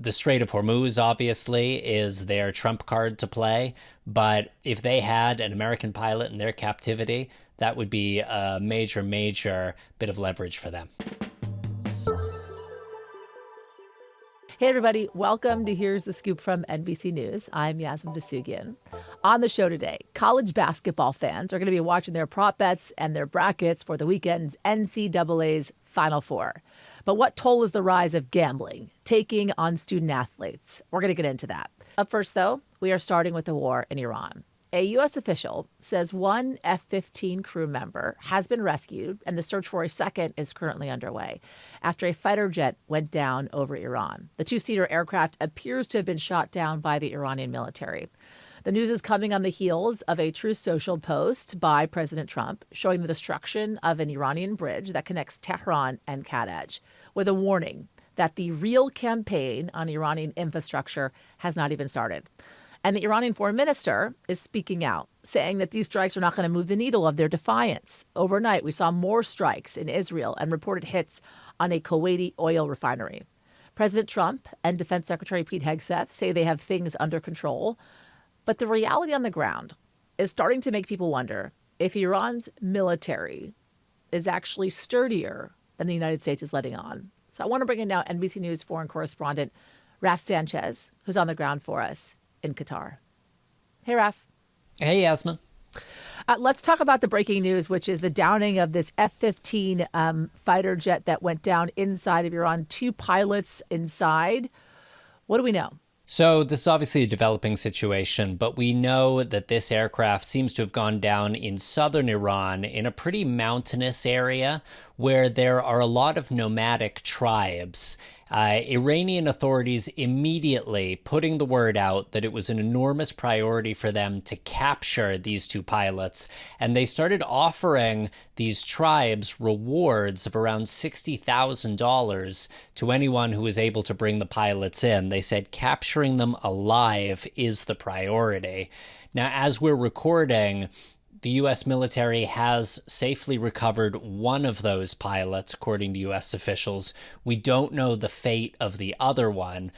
The Strait of Hormuz, obviously, is their trump card to play. But if they had an American pilot in their captivity, that would be a major, major bit of leverage for them. Hey, everybody. Welcome to Here's the Scoop from NBC News. I'm Yasmin Vasugian. On the show today, college basketball fans are going to be watching their prop bets and their brackets for the weekend's NCAA's Final Four. But what toll is the rise of gambling taking on student athletes? We're going to get into that. Up first, though, we are starting with the war in Iran. A U.S. official says one F-15 crew member has been rescued, and the search for a second is currently underway after a fighter jet went down over Iran. The two-seater aircraft appears to have been shot down by the Iranian military. The news is coming on the heels of a Truth Social post by President Trump showing the destruction of an Iranian bridge that connects Tehran and Karaj, with a warning that the real campaign on Iranian infrastructure has not even started. And the Iranian foreign minister is speaking out, saying that these strikes are not going to move the needle of their defiance. Overnight, we saw more strikes in Israel and reported hits on a Kuwaiti oil refinery. President Trump and Defense Secretary Pete Hegseth say they have things under control. But the reality on the ground is starting to make people wonder if Iran's military is actually sturdier than the United States is letting on. So I want to bring in now NBC News foreign correspondent Raf Sanchez, who's on the ground for us in Qatar. Hey, Raf. Hey, Yasmin. Let's talk about the breaking news, which is the downing of this F-15 fighter jet that went down inside of Iran. 2 pilots inside. What do we know? So this is obviously a developing situation, but we know that this aircraft seems to have gone down in southern Iran in a pretty mountainous area where there are a lot of nomadic tribes. Iranian authorities immediately putting the word out that it was an enormous priority for them to capture these 2 pilots, and they started offering these tribes rewards of around $60,000 to anyone who was able to bring the pilots in. They said capturing them alive is the priority. Now, as we're recording, the U.S. military has safely recovered one of those pilots, according to U.S. officials. We don't know the fate of the other one.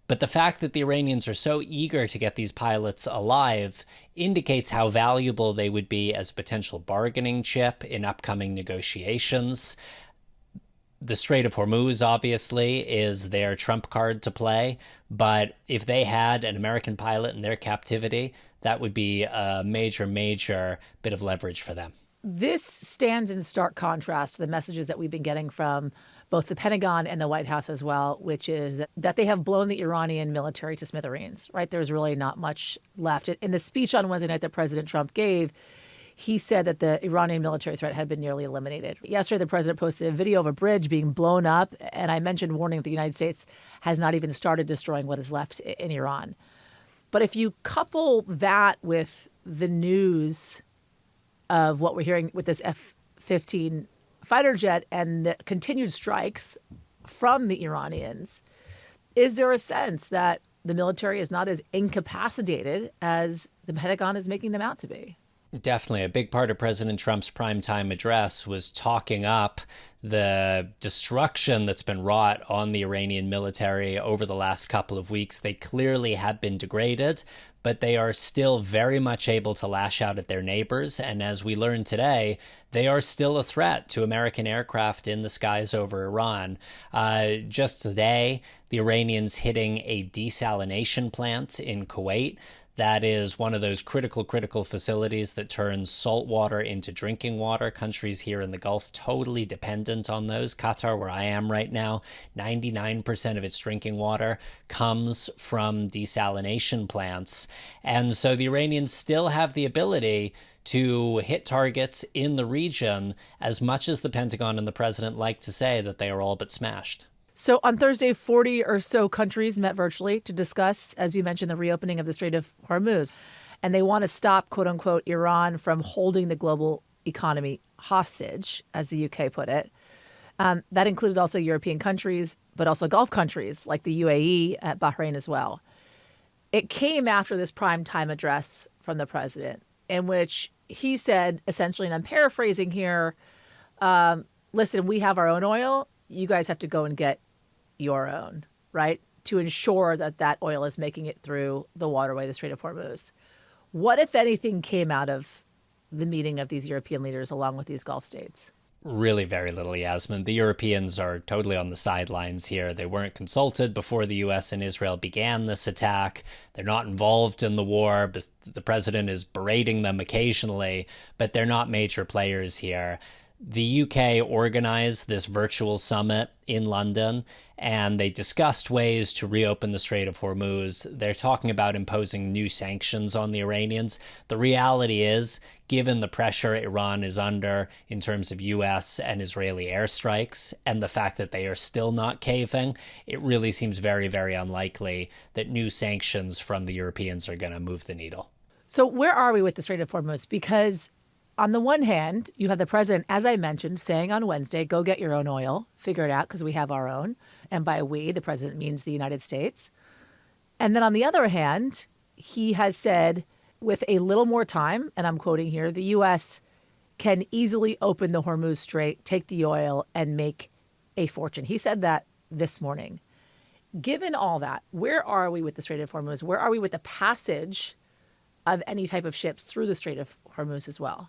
But the fact that the Iranians are so eager to get these pilots alive indicates how valuable they would be as a potential bargaining chip in upcoming negotiations. The Strait of Hormuz, obviously, is their trump card to play. But if they had an American pilot in their captivity, that would be a major, major bit of leverage for them. This stands in stark contrast to the messages that we've been getting from both the Pentagon and the White House as well, which is that they have blown the Iranian military to smithereens, right? There's really not much left. In the speech on Wednesday night that President Trump gave, he said that the Iranian military threat had been nearly eliminated. Yesterday, the president posted a video of a bridge being blown up, and I mentioned warning that the United States has not even started destroying what is left in Iran. But if you couple that with the news of what we're hearing with this F-15 fighter jet and the continued strikes from the Iranians, is there a sense that the military is not as incapacitated as the Pentagon is making them out to be? Definitely. A big part of President Trump's primetime address was talking up the destruction that's been wrought on the Iranian military over the last couple of weeks. They clearly have been degraded, but they are still very much able to lash out at their neighbors. And as we learned today, they are still a threat to American aircraft in the skies over Iran. Just today, the Iranians hitting a desalination plant in Kuwait. That is one of those critical facilities that turns salt water into drinking water. Countries here in the Gulf totally dependent on those. Qatar, where I am right now, 99% of its drinking water comes from desalination plants. And so the Iranians still have the ability to hit targets in the region, as much as the Pentagon and the president like to say that they are all but smashed. So on Thursday, 40 or so countries met virtually to discuss, as you mentioned, the reopening of the Strait of Hormuz. And they want to stop, quote unquote, Iran from holding the global economy hostage, as the UK put it. That included also European countries, but also Gulf countries like the UAE, Bahrain as well. It came after this primetime address from the president, in which he said, essentially, and I'm paraphrasing here, listen, we have our own oil. You guys have to go and get your own, right? to ensure that that oil is making it through the waterway, the Strait of Hormuz. What, if anything, came out of the meeting of these European leaders along with these Gulf states? Really very little, Yasmin. The Europeans are totally on the sidelines here. They weren't consulted before the U.S. and Israel began this attack. They're not involved in the war. The president is berating them occasionally, but they're not major players here. The UK organized this virtual summit in London, and they discussed ways to reopen the Strait of Hormuz. They're talking about imposing new sanctions on the Iranians. The reality is, given the pressure Iran is under in terms of US and Israeli airstrikes and the fact that they are still not caving, it really seems very, very unlikely that new sanctions from the Europeans are going to move the needle. So where are we with the Strait of Hormuz? Because on the one hand, you have the president, as I mentioned, saying on Wednesday, go get your own oil, figure it out because we have our own. And by we, the president means the United States. And then on the other hand, he has said with a little more time, and I'm quoting here, the U.S. can easily open the Hormuz Strait, take the oil, and make a fortune. He said that this morning. Given all that, where are we with the Strait of Hormuz? Where are we with the passage of any type of ships through the Strait of Hormuz as well?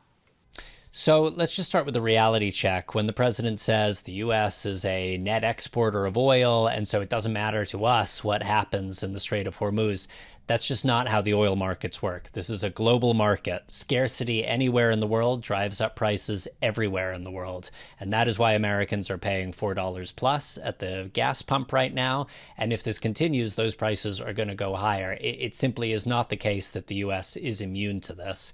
So let's just start with the reality check. When the president says the U.S. is a net exporter of oil, and so it doesn't matter to us what happens in the Strait of Hormuz, that's just not how the oil markets work. This is a global market. Scarcity anywhere in the world drives up prices everywhere in the world. And that is why Americans are paying $4 plus at the gas pump right now. And if this continues, those prices are going to go higher. It simply is not the case that the U.S. is immune to this.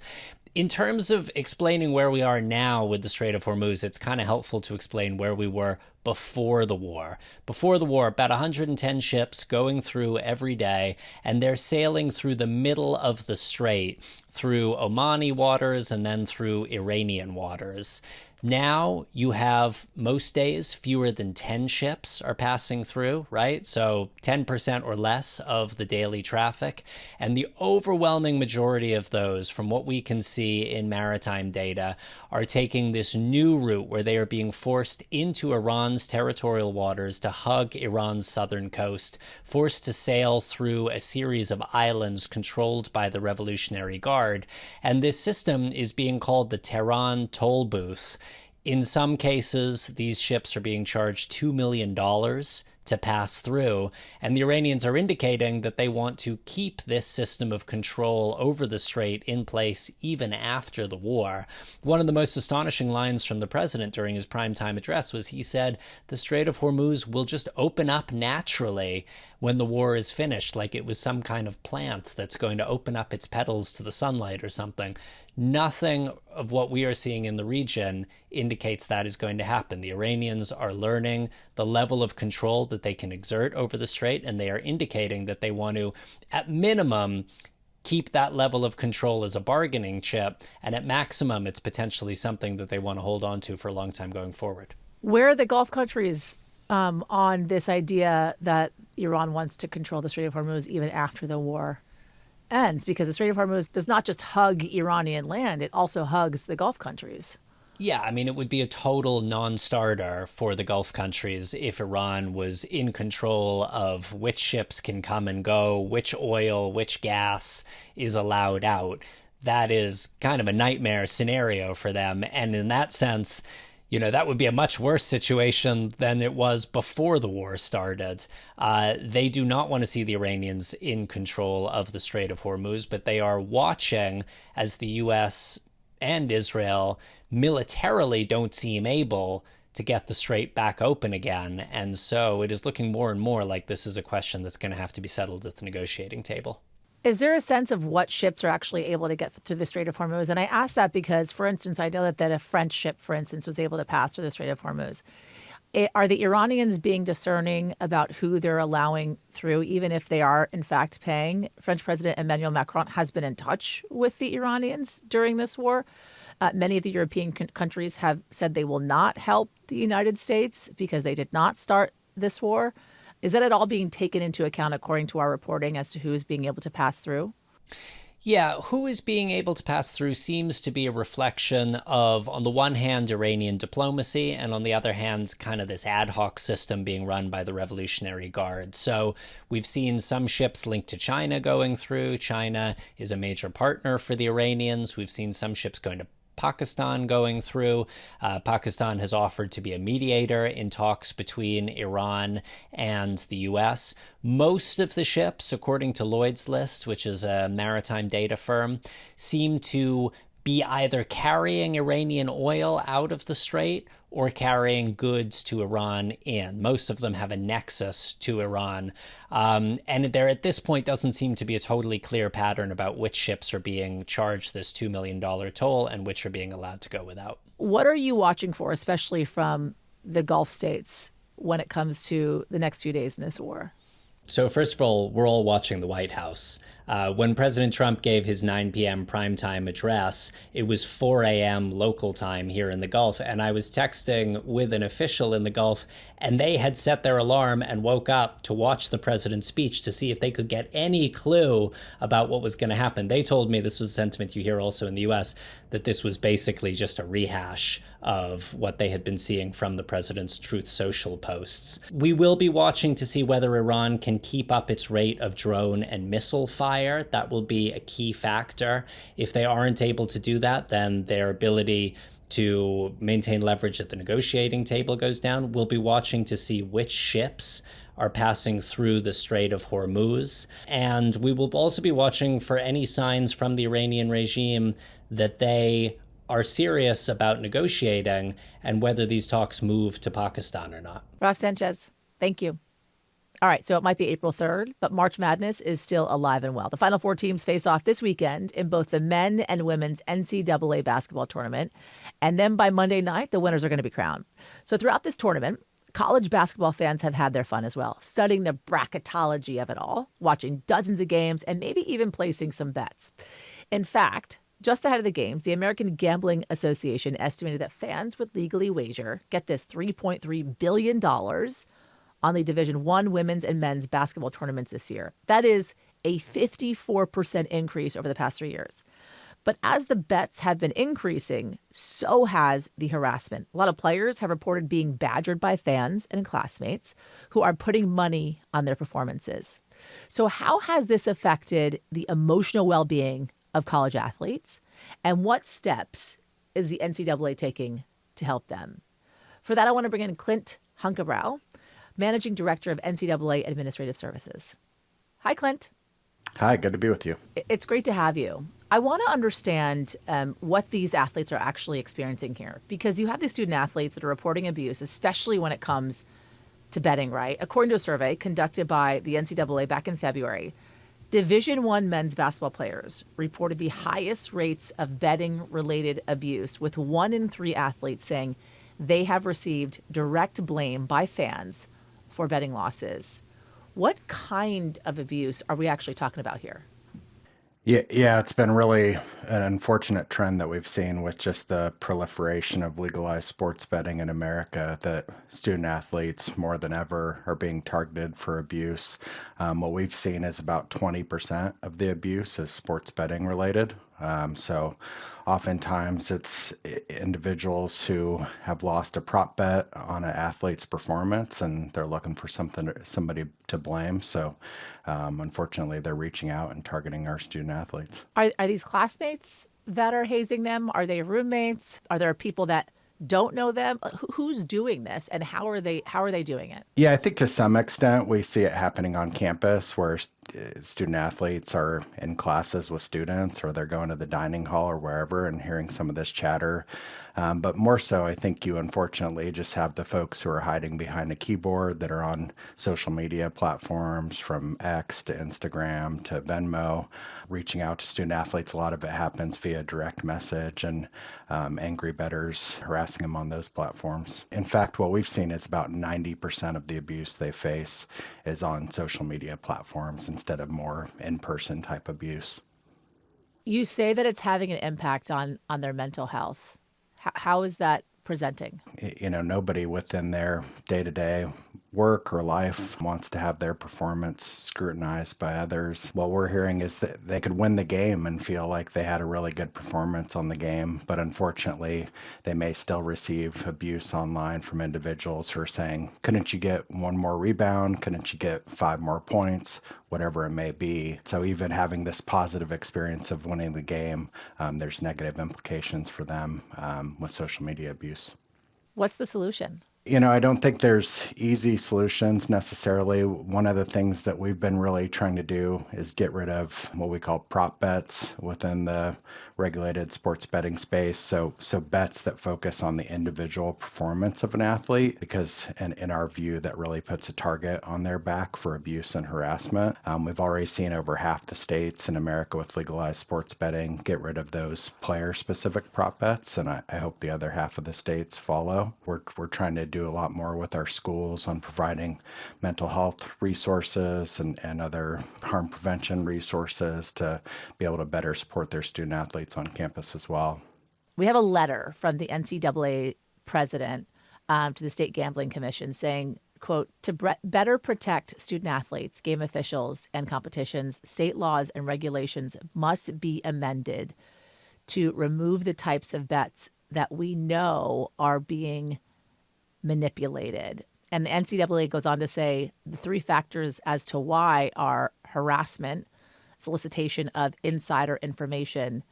In terms of explaining where we are now with the Strait of Hormuz, it's kind of helpful to explain where we were before the war. Before the war, about 110 ships going through every day, and they're sailing through the middle of the strait, through Omani waters and then through Iranian waters. Now you have most days fewer than 10 ships are passing through, right? So 10% or less of the daily traffic. And the overwhelming majority of those, from what we can see in maritime data, are taking this new route where they are being forced into Iran's territorial waters to hug Iran's southern coast, forced to sail through a series of islands controlled by the Revolutionary Guard. And this system is being called the Tehran toll booth. In some cases, these ships are being charged $2 million to pass through, and the Iranians are indicating that they want to keep this system of control over the strait in place even after the war. One of the most astonishing lines from the president during his primetime address was he said the Strait of Hormuz will just open up naturally when the war is finished, like it was some kind of plant that's going to open up its petals to the sunlight or something. Nothing of what we are seeing in the region indicates that is going to happen. The Iranians are learning the level of control that they can exert over the strait, and they are indicating that they want to, at minimum, keep that level of control as a bargaining chip, and at maximum, it's potentially something that they want to hold on to for a long time going forward. Where are the Gulf countries on this idea that Iran wants to control the Strait of Hormuz even after the war ends? Because the Strait of Hormuz does not just hug Iranian land, it also hugs the Gulf countries. Yeah, I mean, it would be a total non-starter for the Gulf countries if Iran was in control of which ships can come and go, which oil, which gas is allowed out. That is kind of a nightmare scenario for them. And in that sense, that would be a much worse situation than it was before the war started. They do not want to see the Iranians in control of the Strait of Hormuz, but they are watching as the U.S. and Israel militarily don't seem able to get the strait back open again. And so it is looking more and more like this is a question that's going to have to be settled at the negotiating table. Is there a sense of what ships are actually able to get through the Strait of Hormuz? And I ask that because, for instance, I know that a French ship, for instance, was able to pass through the Strait of Hormuz. Are the Iranians being discerning about who they're allowing through, even if they are, in fact, paying? French President Emmanuel Macron has been in touch with the Iranians during this war. Many of the European countries have said they will not help the United States because they did not start this war. Is that at all being taken into account according to our reporting as to who is being able to pass through? Yeah, who is being able to pass through seems to be a reflection of, on the one hand, Iranian diplomacy, and on the other hand, kind of this ad hoc system being run by the Revolutionary Guard. So we've seen some ships linked to China going through. China is a major partner for the Iranians. We've seen some ships going to Pakistan going through. Pakistan has offered to be a mediator in talks between Iran and the US. Most of the ships, according to Lloyd's List, which is a maritime data firm, seem to be either carrying Iranian oil out of the strait or carrying goods to Iran in. Most of them have a nexus to Iran. And there at this point doesn't seem to be a totally clear pattern about which ships are being charged this $2 million toll and which are being allowed to go without. What are you watching for, especially from the Gulf states, when it comes to the next few days in this war? So first of all, we're all watching the White House. When President Trump gave his 9 p.m. primetime address, it was 4 a.m. local time here in the Gulf, and I was texting with an official in the Gulf, and they had set their alarm and woke up to watch the president's speech to see if they could get any clue about what was going to happen. They told me, this was a sentiment you hear also in the U.S., that this was basically just a rehash of what they had been seeing from the president's Truth Social posts. We will be watching to see whether Iran can keep up its rate of drone and missile fire. That will be a key factor. If they aren't able to do that, then their ability to maintain leverage at the negotiating table goes down. We'll be watching to see which ships are passing through the Strait of Hormuz. And we will also be watching for any signs from the Iranian regime that they are serious about negotiating and whether these talks move to Pakistan or not. Ralph Sanchez, thank you. All right, so it might be April 3rd, but March Madness is still alive and well. The Final Four teams face off this weekend in both the men and women's NCAA basketball tournament. And then by Monday night, the winners are going to be crowned. So throughout this tournament, college basketball fans have had their fun as well, studying the bracketology of it all, watching dozens of games, and maybe even placing some bets. In fact, just ahead of the games, the American Gambling Association estimated that fans would legally wager, get this, $3.3 billion on the Division I women's and men's basketball tournaments this year. That is a 54% increase over the past 3 years. But as the bets have been increasing, so has the harassment. A lot of players have reported being badgered by fans and classmates who are putting money on their performances. So how has this affected the emotional well-being of college athletes? And what steps is the NCAA taking to help them? For that, I want to bring in Clint Hangebrauck, Managing Director of NCAA Administrative Services. Hi, Clint. Hi, good to be with you. It's great to have you. I want to understand what these athletes are actually experiencing here, because you have these student athletes that are reporting abuse, especially when it comes to betting, right? According to a survey conducted by the NCAA back in February, Division I men's basketball players reported the highest rates of betting-related abuse, with 1 in 3 athletes saying they have received direct blame by fans for betting losses. What kind of abuse are we actually talking about here? Yeah, it's been really an unfortunate trend that we've seen with just the proliferation of legalized sports betting in America, that student athletes more than ever are being targeted for abuse. What we've seen is about 20% of the abuse is sports betting related. So oftentimes it's individuals who have lost a prop bet on an athlete's performance and they're looking for somebody to blame. So unfortunately, they're reaching out and targeting our student athletes. Are these classmates that are hazing them? Are they roommates? Are there people that don't know them? Who's doing this, and how are they doing it? Yeah, I think to some extent we see it happening on campus where student athletes are in classes with students, or they're going to the dining hall or wherever and hearing some of this chatter. But more so, I think you unfortunately just have the folks who are hiding behind a keyboard that are on social media platforms, from X to Instagram to Venmo, reaching out to student athletes. A lot of it happens via direct message, and angry bettors harassing them on those platforms. In fact, what we've seen is about 90% of the abuse they face is on social media platforms instead of more in-person type abuse. You say that it's having an impact on their mental health. How is that presenting? Nobody within their day-to-day work or life wants to have their performance scrutinized by others. What we're hearing is that they could win the game and feel like they had a really good performance on the game, but unfortunately, they may still receive abuse online from individuals who are saying, couldn't you get one more rebound? Couldn't you get 5 more points? Whatever it may be. So even having this positive experience of winning the game, there's negative implications for them with social media abuse. What's the solution? I don't think there's easy solutions necessarily. One of the things that we've been really trying to do is get rid of what we call prop bets within the regulated sports betting space. So bets that focus on the individual performance of an athlete, because in our view, that really puts a target on their back for abuse and harassment. We've already seen over half the states in America with legalized sports betting get rid of those player-specific prop bets, and I hope the other half of the states follow. We're trying to do a lot more with our schools on providing mental health resources and other harm prevention resources to be able to better support their student athletes on campus as well. We have a letter from the NCAA president to the State Gambling Commission saying, quote, to better protect student athletes, game officials, and competitions, state laws and regulations must be amended to remove the types of bets that we know are being manipulated. And the NCAA goes on to say the 3 factors as to why are harassment, solicitation of insider information,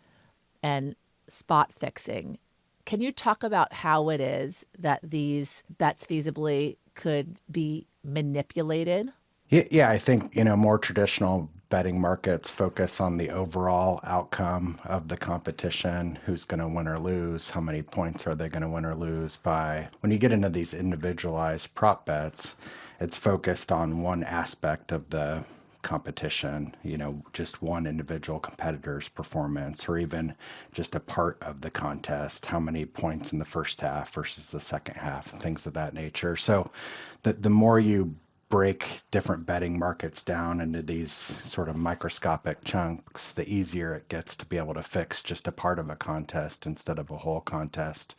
and spot fixing. Can you talk about how it is that these bets feasibly could be manipulated? Yeah, I think, more traditional betting markets focus on the overall outcome of the competition, who's going to win or lose, how many points are they going to win or lose by. When you get into these individualized prop bets, it's focused on one aspect of the competition, just one individual competitor's performance, or even just a part of the contest, how many points in the first half versus the second half, and things of that nature. So the more you break different betting markets down into these sort of microscopic chunks, the easier it gets to be able to fix just a part of a contest instead of a whole contest.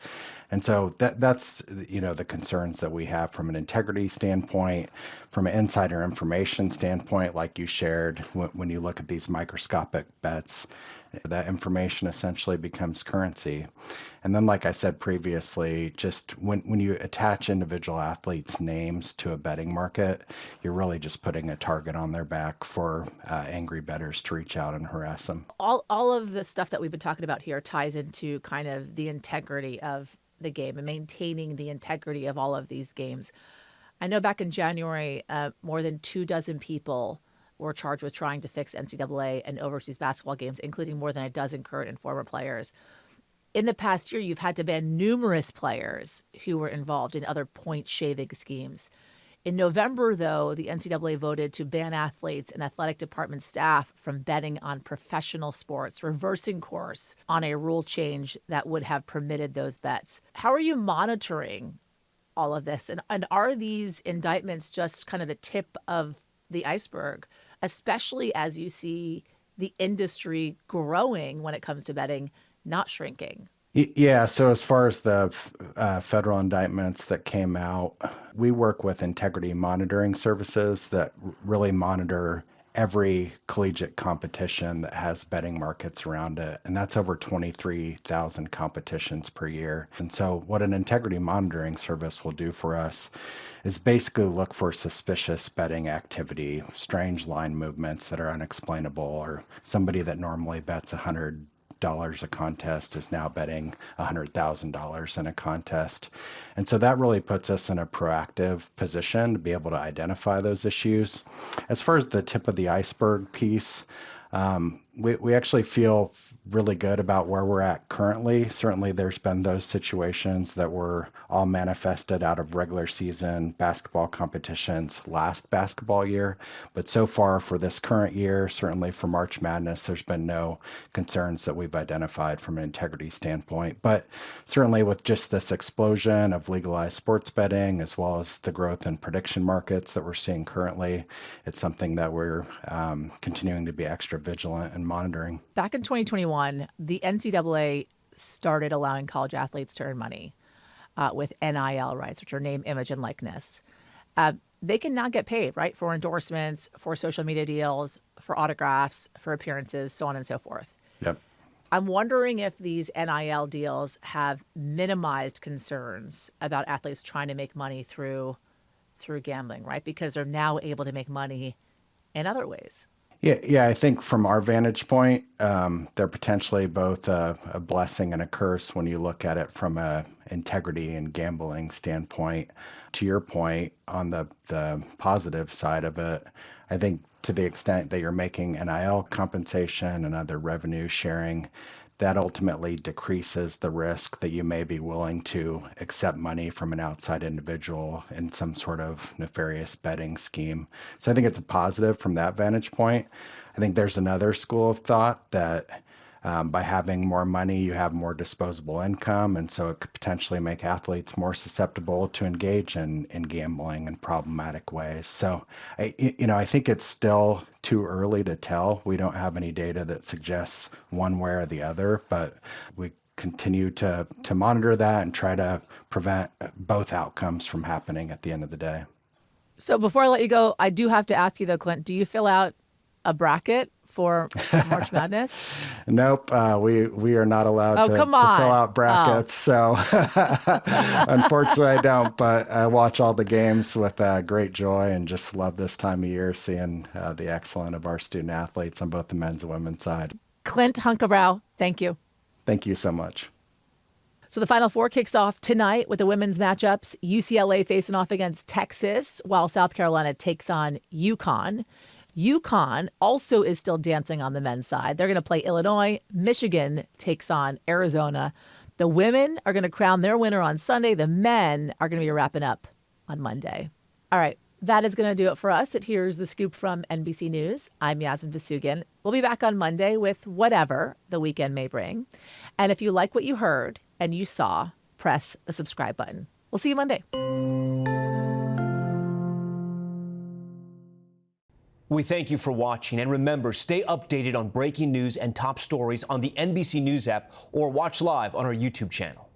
And so that's the concerns that we have from an integrity standpoint, from an insider information standpoint, like you shared. When you look at these microscopic bets, that information essentially becomes currency. And then, like I said previously, just when you attach individual athletes' names to a betting market, you're really just putting a target on their back for angry bettors to reach out and harass them. All of the stuff that we've been talking about here ties into kind of the integrity of the game and maintaining the integrity of all of these games. I know back in January, more than 24 people were charged with trying to fix NCAA and overseas basketball games, including more than a dozen current and former players. In the past year, you've had to ban numerous players who were involved in other point-shaving schemes. In November, though, the NCAA voted to ban athletes and athletic department staff from betting on professional sports, reversing course on a rule change that would have permitted those bets. How are you monitoring all of this? And are these indictments just kind of the tip of the iceberg, especially as you see the industry growing when it comes to betting, not shrinking? Yeah, so as far as the federal indictments that came out, we work with integrity monitoring services that really monitor every collegiate competition that has betting markets around it. And that's over 23,000 competitions per year. And so what an integrity monitoring service will do for us is basically look for suspicious betting activity, strange line movements that are unexplainable, or somebody that normally bets $100 a contest is now betting $100,000 in a contest. And so that really puts us in a proactive position to be able to identify those issues. As far as the tip of the iceberg piece, we actually feel really good about where we're at currently. Certainly there's been those situations that were all manifested out of regular season basketball competitions last basketball year. But so far for this current year, certainly for March Madness, there's been no concerns that we've identified from an integrity standpoint. But certainly with just this explosion of legalized sports betting, as well as the growth in prediction markets that we're seeing currently, it's something that we're continuing to be extra vigilant and monitoring. Back in 2021, the NCAA started allowing college athletes to earn money. with NIL rights, which are name, image, and likeness. They can now get paid, right, for endorsements, for social media deals, for autographs, for appearances, so on and so forth. Yep. I'm wondering if these NIL deals have minimized concerns about athletes trying to make money through gambling, right? Because they're now able to make money in other ways. Yeah, I think from our vantage point, they're potentially both a blessing and a curse when you look at it from a integrity and gambling standpoint. To your point, on the positive side of it, I think to the extent that you're making NIL compensation and other revenue sharing, that ultimately decreases the risk that you may be willing to accept money from an outside individual in some sort of nefarious betting scheme. So I think it's a positive from that vantage point. I think there's another school of thought that by having more money, you have more disposable income, and so it could potentially make athletes more susceptible to engage in gambling in problematic ways. So, I think it's still too early to tell. We don't have any data that suggests one way or the other, but we continue to monitor that and try to prevent both outcomes from happening at the end of the day. So before I let you go, I do have to ask you though, Clint, do you fill out a bracket for March Madness? Nope, we are not allowed to fill out brackets. So unfortunately I don't, but I watch all the games with great joy and just love this time of year seeing the excellence of our student athletes on both the men's and women's side. Clint Hangebrauck, thank you. Thank you so much. So the Final Four kicks off tonight with the women's matchups. UCLA facing off against Texas, while South Carolina takes on UConn. UConn also is still dancing on the men's side. They're going to play Illinois. Michigan takes on Arizona. The women are going to crown their winner on Sunday. The men are going to be wrapping up on Monday. All right, that is going to do it for us at Here's the Scoop from NBC News. I'm Yasmin Vasugian. We'll be back on Monday with whatever the weekend may bring. And if you like what you heard and you saw, press the subscribe button. We'll see you Monday. We thank you for watching, and remember, stay updated on breaking news and top stories on the NBC News app or watch live on our YouTube channel.